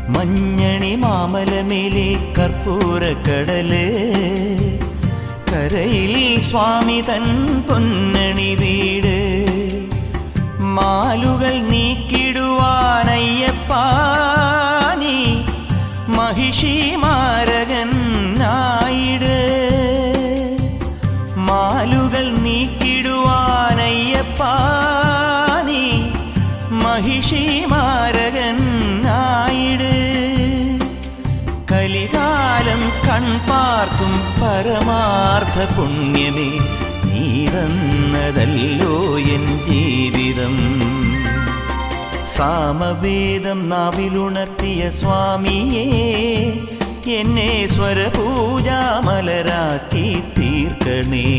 മഞ്ഞണി മാമലമേലെ കർപ്പൂരക്കടല്, കരയിൽ സ്വാമി തൻ പൊന്നണി വീട്. മാലുകൾ നീക്കിടുവാനയ്യപ്പാ നീ മഹിഷി മാരകൻ ആയിട്. മാലുകൾ നീക്കിടുവാനയ്യപ്പാ നീ മഹിഷി മാരകൻ ആയിട്. കലികാലം കൺപാർക്കും പരമാർത്ഥ പുണ്യമേ, നീ തന്നതല്ലോ എൻ ജീവിതം. സാമവേദം നാവിലുണർത്തിയ സ്വാമിയേ, എന്നെ സ്വരപൂജാമലരാക്കി തീർക്കണേ.